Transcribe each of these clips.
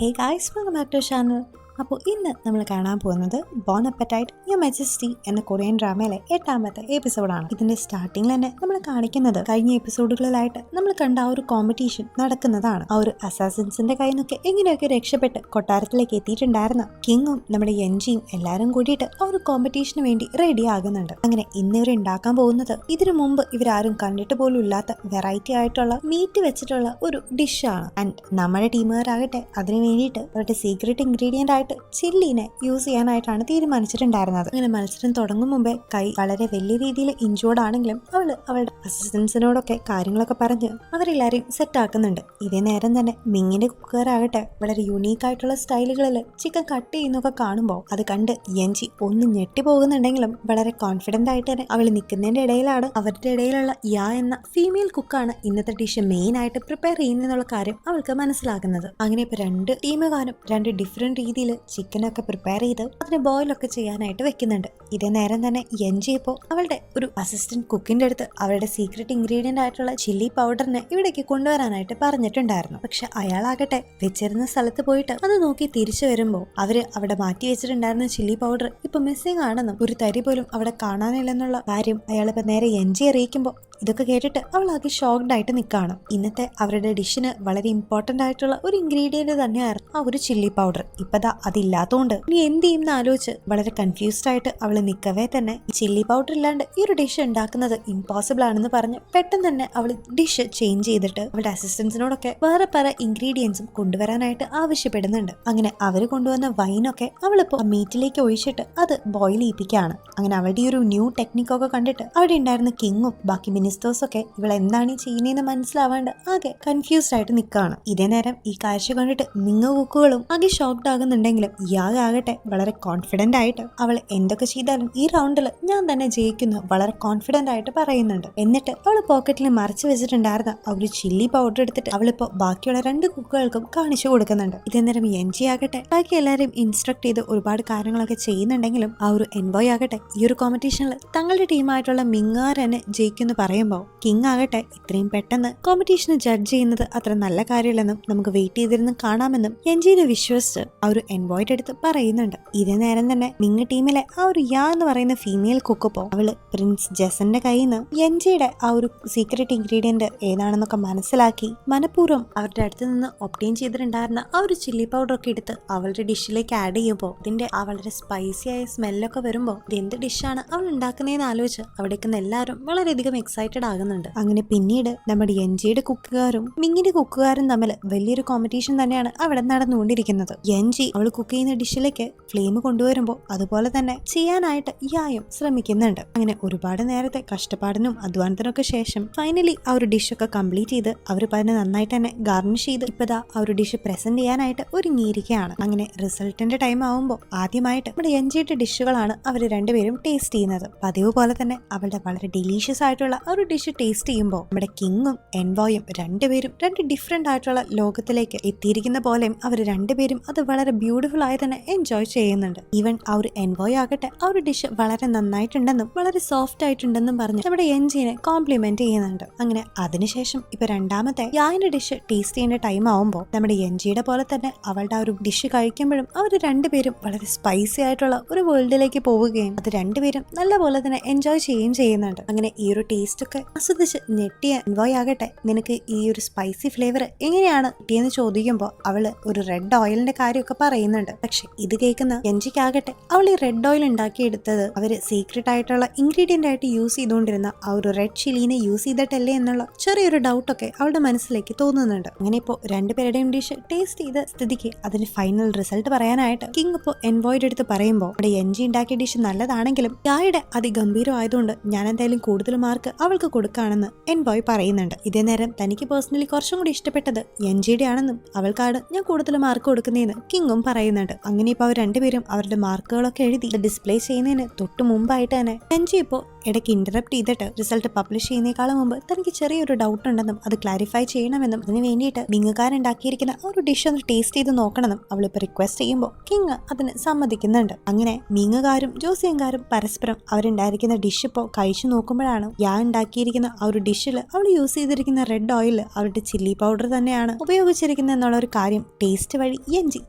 Hey guys, welcome back to channel. അപ്പോൾ ഇന്ന് നമ്മൾ കാണാൻ പോകുന്നത് ബോൺ അപ്പറ്റൈറ്റ് യുവർ മെജസ്റ്റി എന്ന കൊറിയൻ ഡ്രാമയിലെ 8ാമത്തെ എപ്പിസോഡാണ്. ഇതിന്റെ സ്റ്റാർട്ടിങ്ങിൽ തന്നെ നമ്മൾ കാണിക്കുന്നത് കഴിഞ്ഞ എപ്പിസോഡുകളിലായിട്ട് നമ്മൾ കണ്ട ആ ഒരു കോമ്പറ്റീഷൻ നടക്കുന്നതാണ്. ആ ഒരു അസാസിൻസിന്റെ കയ്യിൽ നിന്നൊക്കെ എങ്ങനെയൊക്കെ രക്ഷപ്പെട്ട് കൊട്ടാരത്തിലേക്ക് എത്തിയിട്ടുണ്ടായിരുന്ന കിങ്ങും നമ്മുടെ യൻജിയും എല്ലാവരും കൂടിയിട്ട് ആ ഒരു കോമ്പറ്റീഷന് വേണ്ടി റെഡി ആകുന്നുണ്ട്. അങ്ങനെ ഇന്ന് ഇവർ ഉണ്ടാക്കാൻ പോകുന്നത് ഇതിനു മുമ്പ് ഇവരാരും കണ്ടിട്ട് പോലും ഇല്ലാത്ത വെറൈറ്റി ആയിട്ടുള്ള മീറ്റ് വെച്ചിട്ടുള്ള ഒരു ഡിഷാണ്. ആൻഡ് നമ്മുടെ ടീമുകാരാകട്ടെ അതിന് വേണ്ടിയിട്ട് അവരുടെ സീക്രട്ട് ഇൻഗ്രീഡിയന്റ് ആയിട്ട് ചില്ലിനെ യൂസ് ചെയ്യാനായിട്ടാണ് തീരുമാനിച്ചിട്ടുണ്ടായിരുന്നത്. അങ്ങനെ മത്സരം തുടങ്ങും മുമ്പേ കൈ വളരെ വലിയ രീതിയിൽ ഇഞ്ചോർഡ് ആണെങ്കിലും അവളുടെ അസിസ്റ്റൻസിനോടൊക്കെ കാര്യങ്ങളൊക്കെ പറഞ്ഞ് അവരെല്ലാരെയും സെറ്റ് ആക്കുന്നുണ്ട്. ഇതേ നേരം തന്നെ മിങ്ങിന്റെ കുക്കറാകട്ടെ വളരെ യുണീക്ക് ആയിട്ടുള്ള സ്റ്റൈലുകളിൽ ചിക്കൻ കട്ട് ചെയ്യുന്നൊക്കെ കാണുമ്പോൾ അത് കണ്ട് യൻജി ഒന്ന് ഞെട്ടി പോകുന്നുണ്ടെങ്കിലും വളരെ കോൺഫിഡന്റ് ആയിട്ട് തന്നെ അവൾ നിൽക്കുന്നതിന്റെ ഇടയിലാണ് അവരുടെ ഇടയിലുള്ള യാ എന്ന ഫീമെയിൽ കുക്കാണ് ഇന്നത്തെ ഡിഷ് മെയിൻ ആയിട്ട് പ്രിപ്പയർ ചെയ്യുന്നുള്ള കാര്യം അവൾക്ക് മനസ്സിലാക്കുന്നത്. അങ്ങനെ ഇപ്പൊ രണ്ട് ടീമുകാരും രണ്ട് ഡിഫറെന്റ് രീതിയിൽ ചിക്കനൊക്കെ പ്രിപ്പയർ ചെയ്ത് അതിന് ബോയിലൊക്കെ ചെയ്യാനായിട്ട് വെക്കുന്നുണ്ട്. ഇതേ നേരം തന്നെ യൻജി ഇപ്പോൾ അവളുടെ ഒരു അസിസ്റ്റന്റ് കുക്കിന്റെ അടുത്ത് അവരുടെ സീക്രട്ട് ഇൻഗ്രീഡിയന്റ് ആയിട്ടുള്ള ചില്ലി പൗഡറിനെ ഇവിടേക്ക് കൊണ്ടുവരാനായിട്ട് പറഞ്ഞിട്ടുണ്ടായിരുന്നു. പക്ഷെ അയാളാകട്ടെ വെച്ചിരുന്ന സ്ഥലത്ത് പോയിട്ട് അത് നോക്കി തിരിച്ചു വരുമ്പോൾ അവര് അവിടെ മാറ്റി വെച്ചിട്ടുണ്ടായിരുന്ന ചില്ലി പൗഡർ ഇപ്പൊ മിസ്സിംഗ് ആണെന്നും ഒരു തരി പോലും അവിടെ കാണാനില്ലെന്നുള്ള കാര്യം അയാളിപ്പോ നേരെ യൻജി അറിയിക്കുമ്പോൾ ഇതൊക്കെ കേട്ടിട്ട് അവൾ ആകെ ഷോക്ക്ഡ് ആയിട്ട് നിൽക്കുകയാണ്. ഇന്നത്തെ അവരുടെ ഡിഷിന് വളരെ ഇമ്പോർട്ടന്റ് ആയിട്ടുള്ള ഒരു ഇൻഗ്രീഡിയന്റ് തന്നെയായിരുന്നു ആ ഒരു ചില്ലി പൗഡർ. ഇപ്പതാ അതില്ലാത്തതുകൊണ്ട് ഇനി എന്ത് ചെയ്യുന്ന ആലോചിച്ച് വളരെ കൺഫ്യൂസ്ഡ് ആയിട്ട് അവൾ നിൽക്കവേ തന്നെ ഈ ചില്ലി പൗഡർ ഇല്ലാണ്ട് ഈ ഒരു ഡിഷ് ഉണ്ടാക്കുന്നത് ഇമ്പോസിബിൾ ആണെന്ന് പറഞ്ഞ് പെട്ടെന്ന് തന്നെ അവൾ ഡിഷ് ചേഞ്ച് ചെയ്തിട്ട് അവളുടെ അസിസ്റ്റൻസിനോടൊക്കെ വേറെ പല ഇൻഗ്രീഡിയൻസും കൊണ്ടുവരാനായിട്ട് ആവശ്യപ്പെടുന്നുണ്ട്. അങ്ങനെ അവർ കൊണ്ടുവന്ന വൈനൊക്കെ അവളിപ്പോ മീറ്റിലേക്ക് ഒഴിച്ചിട്ട് അത് ബോയിൽ ചെയ്യിപ്പിക്കുകയാണ്. അങ്ങനെ അവളുടെ ഒരു ന്യൂ ടെക്നിക്കൊക്കെ കണ്ടിട്ട് അവിടെ ഉണ്ടായിരുന്ന കിങ്ങും ബാക്കി മിനിസ്റ്റേഴ്സൊക്കെ ഇവൾ എന്താണ് ചെയ്യുന്നതെന്ന് മനസ്സിലാവാണ്ട് ആകെ കൺഫ്യൂസ്ഡ് ആയിട്ട് നിൽക്കുകയാണ്. ഇതേ നേരം ഈ കാഴ്ച കണ്ടിട്ട് മിങ്ങ കുക്കുകളും ആകെ ഷോക്ക്ഡ് ആകുന്നുണ്ടെങ്കിലും യാഗാകട്ടെ വളരെ കോൺഫിഡന്റ് ആയിട്ട് അവൾ എന്തൊക്കെ ചെയ്താലും ഈ റൗണ്ടിൽ ഞാൻ തന്നെ ജയിക്കുന്നു വളരെ കോൺഫിഡന്റ് ആയിട്ട് പറയുന്നുണ്ട്. എന്നിട്ട് അവൾ പോക്കറ്റിൽ മറച്ചു വെച്ചിട്ടുണ്ടായിരുന്ന ആ ഒരു ചില്ലി പൗഡർ എടുത്തിട്ട് അവളിപ്പോ ബാക്കിയുള്ള രണ്ട് കുക്കുകൾക്കും കാണിച്ചു കൊടുക്കുന്നുണ്ട്. ഇതേ നേരം യൻജി ആകട്ടെ ബാക്കി എല്ലാവരെയും ഇൻസ്ട്രക്ട് ചെയ്ത് ഒരുപാട് കാര്യങ്ങളൊക്കെ ചെയ്യുന്നുണ്ടെങ്കിലും ആ ഒരു എൻബോയ് ആകട്ടെ ഈ ഒരു കോമ്പറ്റീഷനിൽ തങ്ങളുടെ ടീമായിട്ടുള്ള മിങ്ങാർ തന്നെ ജയിക്കുമെന്ന് പറയുമ്പോൾ കിങ് ആകട്ടെ ഇത്രയും പെട്ടെന്ന് കോമ്പറ്റീഷന് ജഡ്ജ് ചെയ്യുന്നത് അത്ര നല്ല കാര്യമില്ലെന്നും നമുക്ക് വെയിറ്റ് ചെയ്തിരുന്ന് കാണാമെന്നും യൻജിനെ വിശ്വസിച്ച് ആ ഒരു എൻബോയുടെ അടുത്ത് പറയുന്നുണ്ട്. ഇതേ നേരം തന്നെ മിങ് ടീമിലെ ആ ഒരു യാ എന്ന് പറയുന്ന ഫീമെയിൽ കുക്കപ്പോ അവള് പ്രിൻസ് ജസന്റെ കയ്യിൽ നിന്ന് യൻജിയുടെ ആ ഒരു സീക്രട്ട് ഇൻഗ്രീഡിയന്റ് ഏതാണെന്നൊക്കെ മനസ്സിലാക്കി മനഃപൂർവ്വം അവരുടെ അടുത്ത് നിന്ന് ഒബ്റ്റെയിൻ ചെയ്തിട്ടുണ്ടായിരുന്ന ആ ഒരു ചില്ലി പൗഡർ ഒക്കെ എടുത്ത് അവളുടെ ഡിഷിലേക്ക് ആഡ് ചെയ്യുമ്പോൾ ഇതിന്റെ ആ വളരെ സ്പൈസി ആയ സ്മെല്ലൊക്കെ വരുമ്പോൾ ഇത് എന്ത് ഡിഷാണ് അവൾ ഉണ്ടാക്കുന്നതെന്ന് ആലോചിച്ച് അവിടേക്ക് എല്ലാവരും വളരെയധികം എക്സൈറ്റഡ് ആകുന്നുണ്ട്. അങ്ങനെ പിന്നീട് നമ്മുടെ യൻജിയുടെ കുക്കുകാരും മിങ്ങിന്റെ കുക്കുകാരും തമ്മിൽ വലിയൊരു കോമ്പറ്റീഷൻ തന്നെയാണ് അവിടെ നടന്നുകൊണ്ടിരിക്കുന്നത്. യൻജി അവൾ കുക്ക് ചെയ്യുന്ന ഡിഷിലേക്ക് ഫ്ലെയിം കൊണ്ടുവരുമ്പോൾ അതുപോലെ തന്നെ ചെയ്യാനായിട്ട് യായും ശ്രമിക്കുന്നുണ്ട്. അങ്ങനെ ഒരുപാട് നേരത്തെ കഷ്ടപ്പാടിനും അധ്വാനത്തിനൊക്കെ ശേഷം ഫൈനലി ആ ഒരു ഡിഷൊക്കെ കംപ്ലീറ്റ് ചെയ്ത് അവർ പറഞ്ഞ് നന്നായിട്ട് തന്നെ ഗാർണിഷ് ചെയ്ത് ഇപ്പതാ ആ ഒരു ഡിഷ് പ്രസന്റ് ചെയ്യാനായിട്ട് ഒരുങ്ങിയിരിക്കുകയാണ്. അങ്ങനെ റിസൾട്ടിന്റെ ടൈം ആവുമ്പോൾ ആദ്യമായിട്ട് നമ്മുടെ യൻജിയുടെ ഡിഷുകളാണ് അവർ രണ്ടുപേരും ടേസ്റ്റ് ചെയ്യുന്നത്. പതിവ് പോലെ തന്നെ അവളുടെ വളരെ ഡെലീഷ്യസ് ആയിട്ടുള്ള ഒരു ഡിഷ് ടേസ്റ്റ് ചെയ്യുമ്പോൾ നമ്മുടെ കിങ്ങും എൻബോയും രണ്ടുപേരും രണ്ട് ഡിഫറെന്റ് ആയിട്ടുള്ള ലോകത്തിലേക്ക് എത്തിയിരിക്കുന്ന പോലെയും അവർ രണ്ടുപേരും അത് വളരെ ബ്യൂട്ടിഫുൾ ആയി തന്നെ എൻജോയ് ചെയ്യുന്നുണ്ട്. ഈവൻ ആ ഒരു എൻബോയ് ആകട്ടെ ആ ഒരു ഡിഷ് വളരെ നന്നായിട്ടുണ്ടെന്നും വളരെ സോഫ്റ്റ് ആയിട്ടുണ്ടെന്നും പറഞ്ഞ് നമ്മുടെ യൻജിനെ കോംപ്ലിമെന്റ് ചെയ്യുന്നുണ്ട്. അങ്ങനെ അതിനുശേഷം ഇപ്പൊ രണ്ടാമത്തെ യാന്റെ ഡിഷ് ടേസ്റ്റ് ചെയ്യേണ്ട ടൈം ആവുമ്പോൾ നമ്മുടെ യൻജിയുടെ പോലെ തന്നെ അവളുടെ ആ ഒരു ഡിഷ് കഴിക്കുമ്പോഴും അവർ രണ്ടുപേരും വളരെ സ്പൈസി ആയിട്ടുള്ള ഒരു വേൾഡിലേക്ക് പോവുകയും അത് രണ്ടുപേരും നല്ല പോലെ തന്നെ എൻജോയ് ചെയ്യുകയും ചെയ്യുന്നുണ്ട്. അങ്ങനെ ഈ ഒരു ടേസ്റ്റ് ഒക്കെ ആസ്വദിച്ച് ഞെട്ടിയ എൻബോയ് ആകട്ടെ നിനക്ക് ഈ ഒരു സ്പൈസി ഫ്ലേവർ എങ്ങനെയാണ് കിട്ടിയെന്ന് ചോദിക്കുമ്പോൾ അവള് ഒരു റെഡ് ഓയിലിന്റെ കാര്യമൊക്കെ പറയുന്നുണ്ട്. പക്ഷെ ഇത് കേൾക്കുന്ന യൻജിക്കാകട്ടെ അവൾ ഈ റെഡ് ഓയിൽ ഉണ്ടാക്കിയെടുത്തത് അവര് സീക്രട്ട് ആയിട്ടുള്ള ഇൻഗ്രീഡിയന്റ് ആയിട്ട് യൂസ് ചെയ്തുകൊണ്ടിരുന്ന ആ ഒരു റെഡ് ചില്ലിനെ യൂസ് ചെയ്തിട്ടല്ലേ എന്നുള്ള ചെറിയൊരു ഡൗട്ടൊക്കെ അവളുടെ മനസ്സിലേക്ക് തോന്നുന്നുണ്ട്. അങ്ങനെ ഇപ്പോൾ രണ്ടുപേരുടെയും ഡിഷ് ടേസ്റ്റ് ചെയ്ത സ്ഥിതിക്ക് അതിന് ഫൈനൽ റിസൾട്ട് പറയാനായിട്ട് കിങ് ഇപ്പോൾ എൻബോയുടെ അടുത്ത് പറയുമ്പോൾ അവിടെ യൻജി ഉണ്ടാക്കിയ ഡിഷ് നല്ലതാണെങ്കിലും യായുടെ അതിഗംഭീരമായതുകൊണ്ട് ഞാൻ എന്തായാലും കൂടുതൽ മാർക്ക് അവൾക്ക് കൊടുക്കുകയാണെന്ന് എൻബോയ് പറയുന്നുണ്ട്. ഇതേ നേരം തനിക്ക് പേഴ്സണലി കുറച്ചും കൂടി ഇഷ്ടപ്പെട്ടത് യൻജിയുടെ ആണെന്നും അവൾക്കാണ് ഞാൻ കൂടുതൽ മാർക്ക് കൊടുക്കുന്നതെന്ന് കിങ്ങും പറയുന്നുണ്ട്. പറയുന്നുണ്ട്. അങ്ങനെ ഇപ്പൊ അവർ രണ്ടുപേരും അവരുടെ മാർക്കുകളൊക്കെ എഴുതി ഡിസ്പ്ലേ ചെയ്യുന്നതിന് തൊട്ട് മുമ്പായിട്ട് തന്നെ എൻജി ഇപ്പോൾ ഇടയ്ക്ക് ഇന്ററപ്റ്റ് ചെയ്തിട്ട് റിസൾട്ട് പബ്ലിഷ് ചെയ്യുന്നേക്കാളും മുമ്പ് തനിക്ക് ചെറിയൊരു ഡൗട്ട് ഉണ്ടെന്നും അത് ക്ലാരിഫൈ ചെയ്യണമെന്നും അതിന് വേണ്ടിയിട്ട് മിങ്ങുകാരുണ്ടാക്കിയിരിക്കുന്ന ഒരു ഡിഷ് ഒന്ന് ടേസ്റ്റ് ചെയ്ത് നോക്കണമെന്നും അവളിപ്പോൾ റിക്വസ്റ്റ് ചെയ്യുമ്പോൾ കിങ് അതിന് സമ്മതിക്കുന്നുണ്ട്. അങ്ങനെ മിങ്ങുകാരും ജോസിയങ്കാരും പരസ്പരം അവരുണ്ടായിരിക്കുന്ന ഡിഷ് ഇപ്പോൾ കഴിച്ചു നോക്കുമ്പോഴാണ് ഉണ്ടാക്കിയിരിക്കുന്ന ആ ഒരു ഡിഷിൽ അവൾ യൂസ് ചെയ്തിരിക്കുന്ന റെഡ് ഓയിൽ അവരുടെ ചില്ലി പൗഡർ തന്നെയാണ് ഉപയോഗിച്ചിരിക്കുന്നത് എന്നുള്ള ഒരു കാര്യം ടേസ്റ്റ് വഴി എൻജി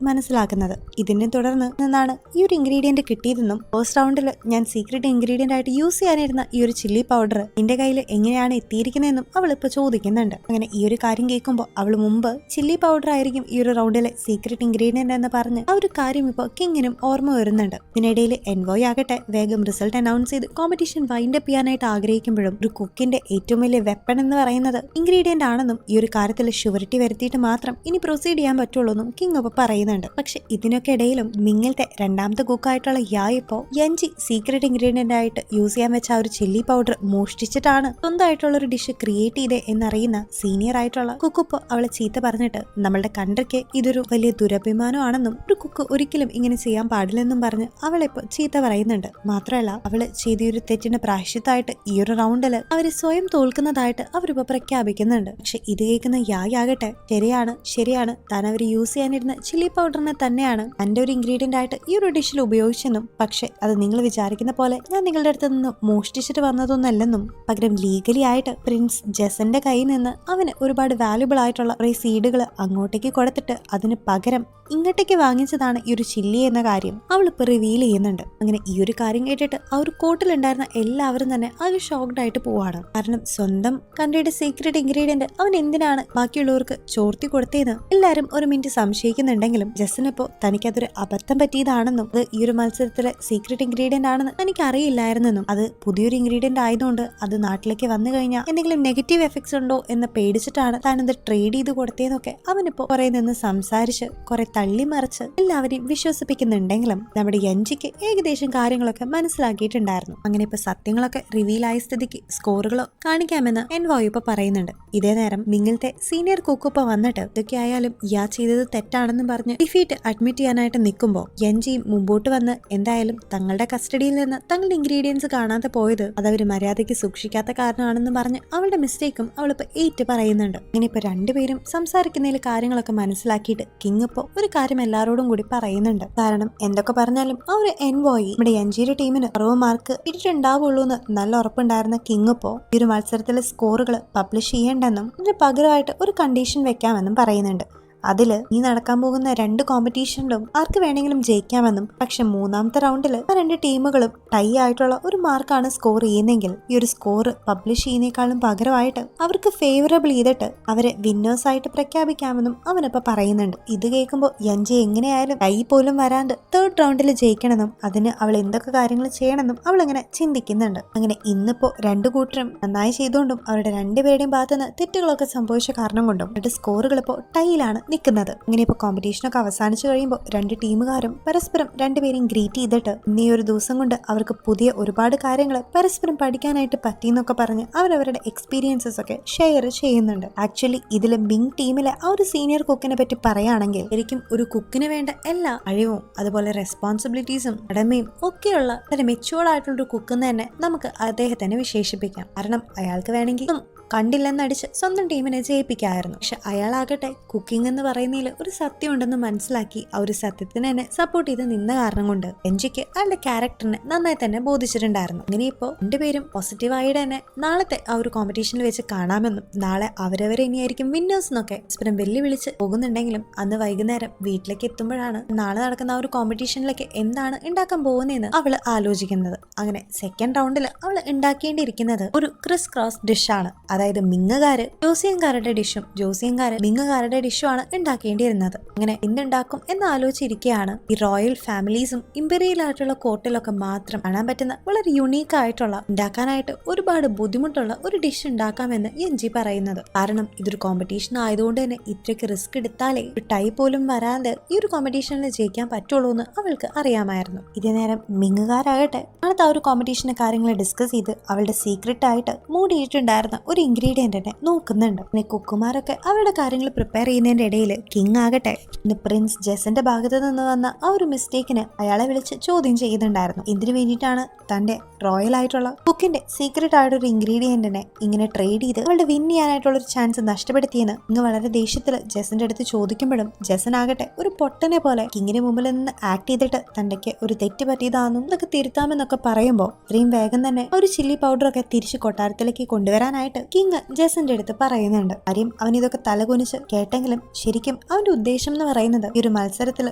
മനസ്സിലാക്കുന്നത്. ഇതിനെ തുടർന്ന് നിന്നാണ് ഈ ഒരു ഇൻഗ്രീഡിയന്റ് കിട്ടിയതെന്നും ഫസ്റ്റ് റൗണ്ടിൽ ഞാൻ സീക്രട്ട് ഇൻഗ്രീഡിയന്റ് ആയിട്ട് യൂസ് ചെയ്യാനിരുന്ന ഈ ഒരു ചില്ലി പൗഡർ എന്റെ കയ്യിൽ എങ്ങനെയാണ് എത്തിയിരിക്കുന്നതെന്നും അവൾ ഇപ്പൊ ചോദിക്കുന്നുണ്ട്. അങ്ങനെ ഈ ഒരു കാര്യം കേൾക്കുമ്പോൾ അവൾ മുമ്പ് ചില്ലി പൗഡർ ആയിരിക്കും ഈ ഒരു റൗണ്ടിലെ സീക്രട്ട് ഇൻഗ്രീഡിയന്റ് എന്ന് പറഞ്ഞ് ആ ഒരു കാര്യം ഇപ്പോൾ കിങ്ങിനും ഓർമ്മ വരുന്നുണ്ട്. ഇതിനിടയിൽ എൻവോയ് ആകട്ടെ വേഗം റിസൾട്ട് അനൗൺസ് ചെയ്ത് കോമ്പറ്റീഷൻ വൈൻഡപ്പ് ചെയ്യാനായിട്ട് ആഗ്രഹിക്കുമ്പോഴും ഒരു കുക്കിന്റെ ഏറ്റവും വലിയ വെപ്പൺ എന്ന് പറയുന്നത് ഇൻഗ്രീഡിയന്റ് ആണെന്നും ഈ ഒരു കാര്യത്തിൽ ഷുവറിറ്റി വരുത്തിയിട്ട് മാത്രം ഇനി പ്രൊസീഡ് ചെയ്യാൻ പറ്റുള്ളൂ എന്നും കിങ് ഇപ്പോൾ പറയുന്നുണ്ട്. പക്ഷെ ഇതിനൊക്കെ ഇടയിലും മിങ്ങിലത്തെ രണ്ടാമത്തെ കുക്കായിട്ടുള്ള യായിപ്പോ എൻജി സീക്രട്ട് ഇൻഗ്രീഡിയന്റ് ആയിട്ട് യൂസ് ചെയ്യാൻ വെച്ച ആ ഒരു ചില്ലി പൗഡർ മോഷ്ടിച്ചിട്ടാണ് സ്വന്തമായിട്ടുള്ള ഒരു ഡിഷ് ക്രിയേറ്റ് ചെയ്തേ എന്നറിയുന്ന സീനിയർ ആയിട്ടുള്ള കുക്കുപ്പോ അവളെ ചീത്ത പറഞ്ഞിട്ട് നമ്മളുടെ കൺട്രിക്ക് ഇതൊരു വലിയ ദുരഭിമാനമാണെന്നും ഒരു കുക്ക് ഒരിക്കലും ഇങ്ങനെ ചെയ്യാൻ പാടില്ലെന്നും പറഞ്ഞ് അവളിപ്പോ ചീത്ത പറയുന്നുണ്ട്. മാത്രമല്ല അവള് ചെയ്തൊരു തെറ്റിന് പ്രായശ്ചിത്തമായിട്ട് ഈ ഒരു റൗണ്ടില് അവര് സ്വയം തോൽക്കുന്നതായിട്ട് അവരിപ്പോ പ്രഖ്യാപിക്കുന്നുണ്ട്. പക്ഷെ ഇത് കേൾക്കുന്ന യാഗട്ടെ ശരിയാണ് താൻ അവർ യൂസ് ചെയ്യാനിരുന്ന ചില്ലി പൗഡറിനെ തന്നെയാണ് തന്റെ ഒരു ഇൻഗ്രീഡിയന്റ് ആയിട്ട് ഈ ഒരു ഡിഷിൽ ഉപയോഗിച്ചെന്നും പക്ഷെ അത് നിങ്ങൾ വിചാരിക്കുന്ന പോലെ ഞാൻ നിങ്ങളുടെ അടുത്ത് നിന്ന് മോഷ്ടിച്ചിട്ട് വന്നതൊന്നല്ലെന്നും പകരം ലീഗലി ആയിട്ട് പ്രിൻസ് ജെസന്റെ കയ്യിൽ നിന്ന് അവന് ഒരുപാട് വാല്യുബിൾ ആയിട്ടുള്ള കുറെ സീഡുകൾ അങ്ങോട്ടേക്ക് കൊടുത്തിട്ട് അതിന് പകരം ഇങ്ങോട്ടേക്ക് വാങ്ങിച്ചതാണ് ഈ ഒരു ചില്ലി എന്ന കാര്യം അവളിപ്പോ റിവീൽ ചെയ്യുന്നുണ്ട്. അങ്ങനെ ഈ ഒരു കാര്യം കേട്ടിട്ട് ആ ഒരു കോട്ടിലുണ്ടായിരുന്ന എല്ലാവരും തന്നെ ആകെ ഷോക്ക്ഡ് ആയിട്ട് പോവാണ്. കാരണം സ്വന്തം കൺട്രിയുടെ സീക്രട്ട് ഇൻഗ്രീഡിയന്റ് അവൻ എന്തിനാണ് ബാക്കിയുള്ളവർക്ക് ചോർത്തി കൊടുത്തേന്ന് എല്ലാരും ഒരു മിനിറ്റ് സംശയിക്കുന്നുണ്ടെങ്കിലും ജെസ്സിനിപ്പോ തനിക്കതൊരു അബദ്ധം പറ്റിയതാണെന്നും അത് ഈ ഒരു മത്സരത്തിലെ സീക്രട്ട് ഇൻഗ്രീഡിയന്റ് ആണെന്ന് തനിക്ക് അറിയില്ലായിരുന്നെന്നും അത് പുതിയൊരു ഇൻഗ്രീഡിയന്റ് ആയതുകൊണ്ട് അത് നാട്ടിലേക്ക് വന്നു കഴിഞ്ഞാൽ എന്തെങ്കിലും നെഗറ്റീവ് എഫക്ട്സ് ഉണ്ടോ എന്ന് പേടിച്ചിട്ടാണ് താനത് ട്രേഡ് ചെയ്ത് കൊടുത്തേന്നൊക്കെ അവനിപ്പോ കുറെ നിന്ന് സംസാരിച്ച് കുറെ തള്ളിമറിച്ച് എല്ലാവരെയും വിശ്വസിപ്പിക്കുന്നുണ്ടെങ്കിലും നമ്മുടെ എൻജിക്ക് ഏകദേശം കാര്യങ്ങളൊക്കെ മനസ്സിലാക്കിയിട്ടുണ്ടായിരുന്നു. അങ്ങനെ ഇപ്പൊ സത്യങ്ങളൊക്കെ റിവീൽ ആയ സ്ഥിതിക്ക് സ്കോറുകളോ കാണിക്കാമെന്ന് എൻവോയ് ഇപ്പൊ പറയുന്നുണ്ട്. ഇതേ നേരം മിങ്ങിലത്തെ സീനിയർ കുക്കുപ്പ വന്നിട്ട് ഇതൊക്കെ ആയാലും യാ ചെയ്തത് തെറ്റാണെന്നും പറഞ്ഞ് ഡിഫീറ്റ് അഡ്മിറ്റ് ചെയ്യാനായിട്ട് നിൽക്കുമ്പോൾ എൻജിയും മുമ്പോട്ട് വന്ന് എന്തായാലും തങ്ങളുടെ കസ്റ്റഡിയിൽ നിന്ന് തങ്ങളുടെ ഇൻഗ്രീഡിയൻസ് കാണാതെ പോയത് അതവര് മര്യാദയ്ക്ക് സൂക്ഷിക്കാത്ത കാരണമാണെന്ന് പറഞ്ഞ് അവളുടെ മിസ്റ്റേക്കും അവളിപ്പോ ഏറ്റു പറയുന്നുണ്ട്. ഇങ്ങനെ ഇപ്പൊ രണ്ടുപേരും സംസാരിക്കുന്നതിൽ കാര്യങ്ങളൊക്കെ മനസ്സിലാക്കിയിട്ട് കിങ് ഇപ്പോ ഒരു കാര്യം എല്ലാവരോടും കൂടി പറയുന്നുണ്ട്. കാരണം എന്തൊക്കെ പറഞ്ഞാലും ആ ഒരു എൻവോയി നമ്മുടെ എൻജിയുടെ ടീമിന് 60 മാർക്ക് ഇട്ടിട്ടുണ്ടാവുള്ളൂ എന്ന് നല്ല ഉറപ്പുണ്ടായിരുന്ന കിങ് ഇപ്പോ ഈ ഒരു മത്സരത്തിലെ സ്കോറുകൾ പബ്ലിഷ് ചെയ്യേണ്ടെന്നും ഇതിന് പകരമായിട്ട് ഒരു കണ്ടീഷൻ വെക്കാമെന്നും പറയുന്നുണ്ട്. അതില് ഈ നടക്കാൻ പോകുന്ന 2 കോമ്പറ്റീഷനിലും ആർക്ക് വേണമെങ്കിലും ജയിക്കാമെന്നും പക്ഷെ മൂന്നാമത്തെ റൗണ്ടിൽ ആ 2 ടീമുകളും ടൈ ആയിട്ടുള്ള ഒരു മാർക്കാണ് സ്കോർ ചെയ്യുന്നെങ്കിൽ ഈ ഒരു സ്കോർ പബ്ലിഷ് ചെയ്യുന്നേക്കാളും പകരമായിട്ട് അവർക്ക് ഫേവറബിൾ ചെയ്തിട്ട് അവരെ വിന്നേഴ്സ് ആയിട്ട് പ്രഖ്യാപിക്കാമെന്നും അവനിപ്പോ പറയുന്നുണ്ട്. ഇത് കേൾക്കുമ്പോൾ എൻജി എങ്ങനെയായാലും ടൈ പോലും വരാണ്ട് 3rd റൗണ്ടിൽ ജയിക്കണമെന്നും അതിന് അവൾ എന്തൊക്കെ കാര്യങ്ങൾ ചെയ്യണമെന്നും അവൾ ഇങ്ങനെ ചിന്തിക്കുന്നുണ്ട്. അങ്ങനെ ഇന്നിപ്പോ 2 കൂട്ടരും നന്നായി ചെയ്തുകൊണ്ടും അവരുടെ 2 പേരുടെയും ഭാഗത്തുനിന്ന് തെറ്റുകളൊക്കെ സംഭവിച്ച കാരണം കൊണ്ടും അവരുടെ സ്കോറുകൾ ഇപ്പോൾ ടൈയിലാണ് നിൽക്കുന്നത്. ഇങ്ങനെ ഇപ്പൊ കോമ്പറ്റീഷനൊക്കെ അവസാനിച്ചു കഴിയുമ്പോൾ 2 ടീമുകാരും പരസ്പരം 2 പേരെയും ഗ്രീറ്റ് ചെയ്തിട്ട് ഇന്നീ ഒരു ദിവസം കൊണ്ട് അവർക്ക് പുതിയ ഒരുപാട് കാര്യങ്ങൾ പരസ്പരം പഠിക്കാനായിട്ട് പറ്റിയെന്നൊക്കെ പറഞ്ഞ് അവരവരുടെ എക്സ്പീരിയൻസസ് ഒക്കെ ഷെയർ ചെയ്യുന്നുണ്ട്. ആക്ച്വലി ഇതിലെ മിങ് ടീമിലെ ആ ഒരു സീനിയർ കുക്കിനെ പറ്റി പറയുകയാണെങ്കിൽ ശരിക്കും ഒരു കുക്കിന് വേണ്ട എല്ലാ കഴിവും അതുപോലെ റെസ്പോൺസിബിലിറ്റീസും കടമയും ഒക്കെയുള്ള വളരെ മെച്യൂർഡ് ആയിട്ടുള്ള ഒരു കുക്കെന്ന് തന്നെ നമുക്ക് അദ്ദേഹത്തിനെ വിശേഷിപ്പിക്കാം. കാരണം അയാൾക്ക് വേണമെങ്കിൽ കണ്ടില്ലെന്നടിച്ച് സ്വന്തം ടീമിനെ ജയിപ്പിക്കായിരുന്നു. പക്ഷെ അയാളാകട്ടെ കുക്കിംഗ് എന്ന് പറയുന്നതിൽ ഒരു സത്യം ഉണ്ടെന്ന് മനസ്സിലാക്കി ആ ഒരു സത്യത്തിന് തന്നെ സപ്പോർട്ട് ചെയ്ത് നിന്ന കാരണം കൊണ്ട് എൻജിക്ക് അയാളുടെ ക്യാരക്ടറിനെ നന്നായി തന്നെ ബോധിച്ചിട്ടുണ്ടായിരുന്നു. അങ്ങനെ ഇപ്പോൾ 2 പേരും പോസിറ്റീവായിട്ട് തന്നെ നാളത്തെ ആ ഒരു കോമ്പറ്റീഷനിൽ വെച്ച് കാണാമെന്നും നാളെ അവരവരെ ഇനിയായിരിക്കും വിന്നേഴ്സ് എന്നൊക്കെ പരസ്പരം വെല്ലുവിളിച്ച് പോകുന്നുണ്ടെങ്കിലും അന്ന് വൈകുന്നേരം വീട്ടിലേക്ക് എത്തുമ്പോഴാണ് നാളെ നടക്കുന്ന ആ ഒരു കോമ്പറ്റീഷനിലേക്ക് എന്താണ് ഉണ്ടാക്കാൻ പോകുന്നതെന്ന് അവള് ആലോചിക്കുന്നത്. അങ്ങനെ 2nd റൗണ്ടിൽ അവൾ ഉണ്ടാക്കേണ്ടിയിരിക്കുന്നത് ഒരു ക്രിസ് ക്രോസ് ഡിഷാണ്. അതായത് മിങ്ങുകാര് ജോസിയങ്കാരുടെ ഡിഷും ജോസിയങ്കാര് മിങ്ങുകാരുടെ ഡിഷും ആണ് ഉണ്ടാക്കേണ്ടിയിരുന്നത്. അങ്ങനെ എന്തുണ്ടാക്കും എന്ന് ആലോചിച്ചിരിക്കുകയാണ് ഈ റോയൽ ഫാമിലീസും ഇമ്പീരിയൽ ആയിട്ടുള്ള കോർട്ടിലൊക്കെ മാത്രം കാണാൻ പറ്റുന്ന വളരെ യുണീക്ക് ആയിട്ടുള്ള ഉണ്ടാക്കാനായിട്ട് ഒരുപാട് ബുദ്ധിമുട്ടുള്ള ഒരു ഡിഷ് ഉണ്ടാക്കാമെന്ന് എൻജി പറയുന്നത്. കാരണം ഇതൊരു കോമ്പറ്റീഷൻ ആയതുകൊണ്ട് തന്നെ ഇത്രയ്ക്ക് റിസ്ക് എടുത്താലേ ഒരു ടൈ പോലും വരാതെ ഈ ഒരു കോമ്പറ്റീഷനിൽ ജയിക്കാൻ പറ്റുള്ളൂ എന്ന് അവൾക്ക് അറിയാമായിരുന്നു. ഇതേ നേരം മിങ്ങുകാരാകട്ടെ അടുത്ത ആ ഒരു കോമ്പറ്റീഷന്റെ കാര്യങ്ങൾ ഡിസ്കസ് ചെയ്ത് അവളുടെ സീക്രട്ട് ആയിട്ട് മൂടിയിട്ടുണ്ടായിരുന്ന ഒരു ഇൻഗ്രീഡിയന്റിനെ നോക്കുന്നുണ്ട്. പിന്നെ കുക്കുമാരൊക്കെ അവരുടെ കാര്യങ്ങൾ പ്രിപ്പയർ ചെയ്യുന്നതിന്റെ ഇടയിൽ കിങ് ആകട്ടെ ഇന്ന് പ്രിൻസ് ജെസന്റെ ഭാഗത്ത് നിന്ന് വന്ന ആ ഒരു മിസ്റ്റേക്കിന് അയാളെ വിളിച്ച് ചോദ്യം ചെയ്യുന്നുണ്ടായിരുന്നു. എന്തിനു വേണ്ടിയിട്ടാണ് തന്റെ റോയൽ ആയിട്ടുള്ള കുക്കിന്റെ സീക്രട്ട് ആയിട്ട് ഒരു ഇൻഗ്രീഡിയന്റിനെ ഇങ്ങനെ ട്രേഡ് ചെയ്ത് അവളുടെ വിൻ ചെയ്യാനായിട്ടുള്ള ഒരു ചാൻസ് നഷ്ടപ്പെടുത്തിയെന്ന് ഇങ്ങ് വളരെ ദേഷ്യത്തിൽ ജെസന്റെ അടുത്ത് ചോദിക്കുമ്പോഴും ജെസൻ ആകട്ടെ ഒരു പൊട്ടനെ പോലെ കിങ്ങിന് മുമ്പിൽ നിന്ന് ആക്ട് ചെയ്തിട്ട് തന്റെക്ക് ഒരു തെറ്റ് പറ്റിയതാണെന്നും ഇതൊക്കെ തിരുത്താമെന്നൊക്കെ പറയുമ്പോൾ ഇത്രയും വേഗം തന്നെ ഒരു ചില്ലി പൗഡറൊക്കെ തിരിച്ച് കൊട്ടാരത്തിലേക്ക് കൊണ്ടുവരാനായിട്ട് കിങ് ജെസന്റെ അടുത്ത് പറയുന്നുണ്ട്. കാര്യം അവൻ ഇതൊക്കെ തലകുനിച്ച് കേട്ടെങ്കിലും ശരിക്കും അവന്റെ ഉദ്ദേശം എന്ന് പറയുന്നത് ഈ ഒരു മത്സരത്തിൽ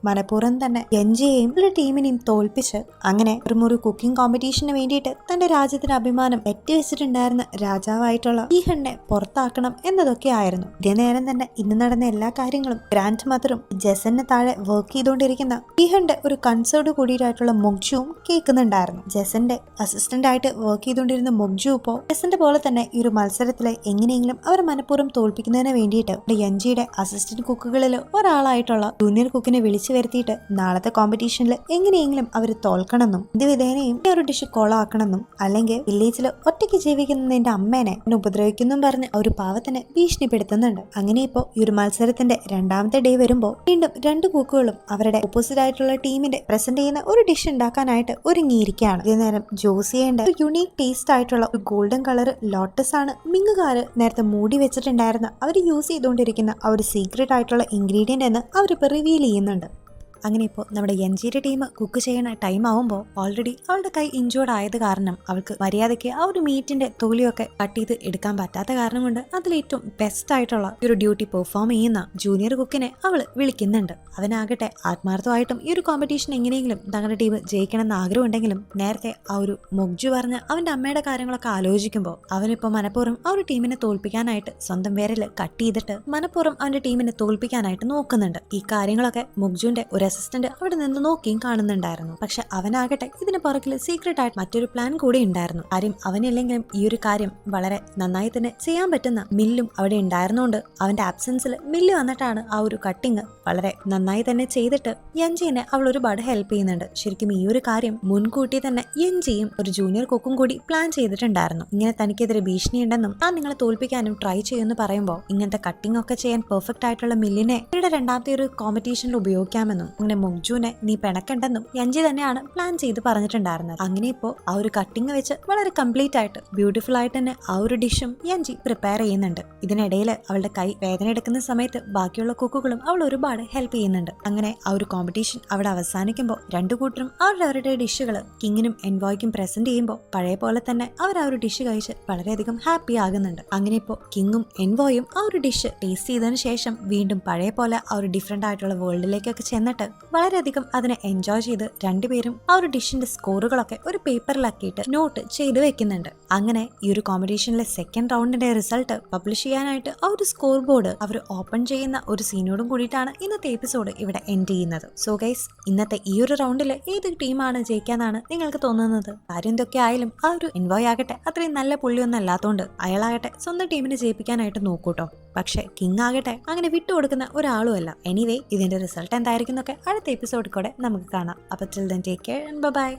മനഃപൂർവ്വം തന്നെ യഞ്ചിയെയും അവരുടെ ടീമിനെയും തോൽപ്പിച്ച് അങ്ങനെ ഒരു കുക്കിംഗ് കോമ്പറ്റീഷന് വേണ്ടിയിട്ട് തന്റെ രാജ്യത്തിന്റെ അഭിമാനം എത്തിവെച്ചിട്ടുണ്ടായിരുന്ന രാജാവായിട്ടുള്ള ഈഹണ്ണെ പുറത്താക്കണം എന്നതൊക്കെ ആയിരുന്നു. ഇതേ നേരം തന്നെ ഇന്ന് നടന്ന എല്ലാ കാര്യങ്ങളും ഗ്രാൻഡ് മദറും ജെസന് താഴെ വർക്ക് ചെയ്തുകൊണ്ടിരിക്കുന്ന ഈഹന്റെ ഒരു കൺസേർഡ് കൂടിയായിട്ടുള്ള മൊഗ്ജുവും കേൾക്കുന്നുണ്ടായിരുന്നു. ജെസന്റെ അസിസ്റ്റന്റ് ആയിട്ട് വർക്ക് ചെയ്തുകൊണ്ടിരുന്ന മൊഗ്ജു ഇപ്പോ ജെസന്റെ പോലെ തന്നെ ഈ ഒരു മത്സരത്തിലെ എങ്ങനെയെങ്കിലും അവർ മനഃപൂർവ്വം തോൽപ്പിക്കുന്നതിന് വേണ്ടിയിട്ട് യഞ്ചിയുടെ അസിസ്റ്റന്റ് കുക്കുകളിൽ ഒരാളായിട്ടുള്ള ജൂനിയർ കുക്കിനെ വിളിച്ചു വരുത്തിയിട്ട് നാളത്തെ കോമ്പറ്റീഷനിൽ എങ്ങനെയെങ്കിലും അവർ തോൽക്കണമെന്നും ഇത് വിധേനയും ഈ ഒരു ഡിഷ് കൊളാക്കണമെന്നും അല്ലെങ്കിൽ വില്ലേജിൽ ഒറ്റയ്ക്ക് ജീവിക്കുന്നതിന്റെ അമ്മേനെ ഉപദ്രവിക്കുന്നും പറഞ്ഞ് ഒരു പാവത്തിനെ ഭീഷണിപ്പെടുത്തുന്നുണ്ട്. അങ്ങനെ ഇപ്പോ ഈ ഒരു മത്സരത്തിന്റെ രണ്ടാമത്തെ ഡേ വരുമ്പോൾ വീണ്ടും രണ്ട് കുക്കുകളും അവരുടെ ഓപ്പോസിറ്റ് ആയിട്ടുള്ള ടീമിന്റെ പ്രസന്റ് ചെയ്യുന്ന ഒരു ഡിഷ് ഉണ്ടാക്കാനായിട്ട് ഒരുങ്ങിയിരിക്കുകയാണ്. ഇതേ നേരം ജോസിയേന്റെ ഒരു യുണീക് ടേസ്റ്റ് ആയിട്ടുള്ള ഒരു ഗോൾഡൻ കളർ ലോട്ടസ് ആണ് മിങ്ങുകാര് നേരത്തെ മൂടി വെച്ചിട്ടുണ്ടായിരുന്ന അവർ യൂസ് ചെയ്തുകൊണ്ടിരിക്കുന്ന ആ ഒരു സീക്രട്ട് ആയിട്ടുള്ള ഇൻഗ്രീഡിയന്റ് എന്ന് അവരിപ്പോൾ റിവീൽ ചെയ്യുന്നുണ്ട്. അങ്ങനെ ഇപ്പോൾ നമ്മുടെ യഞ്ചിയുടെ ടീം കുക്ക് ചെയ്യുന്ന ടൈം ആവുമ്പോൾ ഓൾറെഡി അവളുടെ കൈ ഇഞ്ചോർഡ് ആയത് കാരണം അവൾക്ക് മര്യാദയ്ക്ക് ആ ഒരു മീറ്റിന്റെ തൊലിയൊക്കെ കട്ട് ചെയ്ത് എടുക്കാൻ പറ്റാത്ത കാരണം കൊണ്ട് അതിലേറ്റവും ബെസ്റ്റ് ആയിട്ടുള്ള ഒരു ഡ്യൂട്ടി പെർഫോം ചെയ്യുന്ന ജൂനിയർ കുക്കിനെ അവൾ വിളിക്കുന്നുണ്ട്. അവനാകട്ടെ ആത്മാർത്ഥമായിട്ടും ഈ ഒരു കോമ്പറ്റീഷൻ എങ്ങനെയെങ്കിലും തങ്ങളുടെ ടീം ജയിക്കണമെന്ന് ആഗ്രഹം ഉണ്ടെങ്കിലും നേരത്തെ ആ ഒരു മൊഗ്ജു പറഞ്ഞ് അവന്റെ അമ്മയുടെ കാര്യങ്ങളൊക്കെ ആലോചിക്കുമ്പോൾ അവനിപ്പോൾ മനഃപൂർവ്വം ആ ഒരു ടീമിനെ തോൽപ്പിക്കാനായിട്ട് സ്വന്തം വിരൽ കട്ട് ചെയ്തിട്ട് മനഃപൂർവ്വം അവന്റെ ടീമിനെ തോൽപ്പിക്കാനായിട്ട് നോക്കുന്നുണ്ട്. ഈ കാര്യങ്ങളൊക്കെ മൊഗ്ജുവിന്റെ ഒരു അസിസ്റ്റന്റ് അവിടെ നിന്ന് നോക്കിയും കാണുന്നുണ്ടായിരുന്നു. പക്ഷെ അവനാകട്ടെ ഇതിന് പുറകിൽ സീക്രട്ട് ആയിട്ട് മറ്റൊരു പ്ലാൻ കൂടി ഉണ്ടായിരുന്നു. കാര്യം അവനില്ലെങ്കിലും ഈ ഒരു കാര്യം വളരെ നന്നായി തന്നെ ചെയ്യാൻ പറ്റുന്ന മില്ലും അവിടെ ഉണ്ടായിരുന്നോണ്ട് അവന്റെ ആബ്സെൻസിൽ മില്ല് വന്നിട്ടാണ് ആ ഒരു കട്ടിങ് വളരെ നന്നായി തന്നെ ചെയ്തിട്ട് യഞ്ചിനെ അവൾ ഒരുപാട് ഹെൽപ്പ് ചെയ്യുന്നുണ്ട്. ശരിക്കും ഈ ഒരു കാര്യം മുൻകൂട്ടി തന്നെ യഞ്ചിയും ഒരു ജൂനിയർ കുക്കും കൂടി പ്ലാൻ ചെയ്തിട്ടുണ്ടായിരുന്നു. ഇങ്ങനെ തനിക്കെതിരെ ഭീഷണി ഉണ്ടെന്നും താൻ നിങ്ങളെ തോൽപ്പിക്കാനും ട്രൈ ചെയ്യുമെന്ന് പറയുമ്പോൾ ഇങ്ങനത്തെ കട്ടിംഗ് ഒക്കെ ചെയ്യാൻ പെർഫെക്റ്റ് ആയിട്ടുള്ള മില്ലിനെ ഇവരുടെ രണ്ടാമത്തെ ഒരു കോമ്പറ്റീഷനിൽ ഉപയോഗിക്കാമെന്നും അങ്ങനെ മൊഗ്ജുവിനെ നീ പിണക്കണ്ടെന്നും യഞ്ചി തന്നെയാണ് പ്ലാൻ ചെയ്ത് പറഞ്ഞിട്ടുണ്ടായിരുന്നത്. അങ്ങനെ ഇപ്പോ ആ ഒരു കട്ടിങ് വെച്ച് വളരെ കംപ്ലീറ്റ് ആയിട്ട് ബ്യൂട്ടിഫുൾ ആയിട്ട് തന്നെ ആ ഒരു ഡിഷും യഞ്ചി പ്രിപ്പയർ ചെയ്യുന്നുണ്ട്. ഇതിനിടയിൽ അവളുടെ കൈ വേദന എടുക്കുന്ന സമയത്ത് ബാക്കിയുള്ള കുക്കുകളും അവൾ ഒരുപാട് ഹെൽപ്പ് ചെയ്യുന്നുണ്ട്. അങ്ങനെ ആ ഒരു കോമ്പറ്റീഷൻ അവിടെ അവസാനിക്കുമ്പോൾ രണ്ടു കൂട്ടരും അവരുടെ ഡിഷുകൾ കിങ്ങിനും എൻവോയ്ക്കും പ്രസന്റ് ചെയ്യുമ്പോൾ പഴയ പോലെ തന്നെ അവർ ആ ഒരു ഡിഷ് കഴിച്ച് വളരെയധികം ഹാപ്പി ആകുന്നുണ്ട്. അങ്ങനെ ഇപ്പോൾ കിങ്ങും എൻവോയും ആ ഒരു ഡിഷ് ടേസ്റ്റ് ചെയ്തതിനു ശേഷം വീണ്ടും പഴയ പോലെ ആ ഒരു ഡിഫറെന്റ് ആയിട്ടുള്ള വേൾഡിലേക്കൊക്കെ ചെന്നിട്ട് വളരെയധികം അതിനെ എൻജോയ് ചെയ്ത് രണ്ടുപേരും ആ ഒരു ഡിഷിന്റെ സ്കോറുകളൊക്കെ ഒരു പേപ്പറിലാക്കിയിട്ട് നോട്ട് ചെയ്ത് വെക്കുന്നുണ്ട്. അങ്ങനെ ഈ ഒരു കോമ്പറ്റീഷനിലെ സെക്കൻഡ് റൗണ്ടിന്റെ റിസൾട്ട് പബ്ലിഷ് ചെയ്യാനായിട്ട് ആ ഒരു സ്കോർ ബോർഡ് അവർ ഓപ്പൺ ചെയ്യുന്ന ഒരു സീനോടും കൂടിയിട്ടാണ് ഇന്നത്തെ എപ്പിസോഡ് ഇവിടെ എൻഡ് ചെയ്യുന്നത്. സോ ഗൈസ്, ഇന്നത്തെ ഈ ഒരു റൗണ്ടിൽ ഏത് ടീമാണ് ജയിക്കാന്നാണ് നിങ്ങൾക്ക് തോന്നുന്നത്? കാര്യം എന്തൊക്കെ ആയാലും ആ ഒരു എൻവോയ് ആകട്ടെ അത്രയും നല്ല പുള്ളിയൊന്നും അല്ലാത്തതുകൊണ്ട് അയാളാകട്ടെ സ്വന്തം ടീമിനെ ജയിപ്പിക്കാനായിട്ട് നോക്കൂട്ടോ. പക്ഷെ കിങ് ആകട്ടെ അങ്ങനെ വിട്ടുകൊടുക്കുന്ന ഒരാളുമല്ല. എനിവേ, ഇതിന്റെ റിസൾട്ട് എന്തായിരിക്കും എന്നൊക്കെ അടുത്ത എപ്പിസോഡിൽ കൂടെ നമുക്ക് കാണാം. അപ്പോൾ till then take care and by.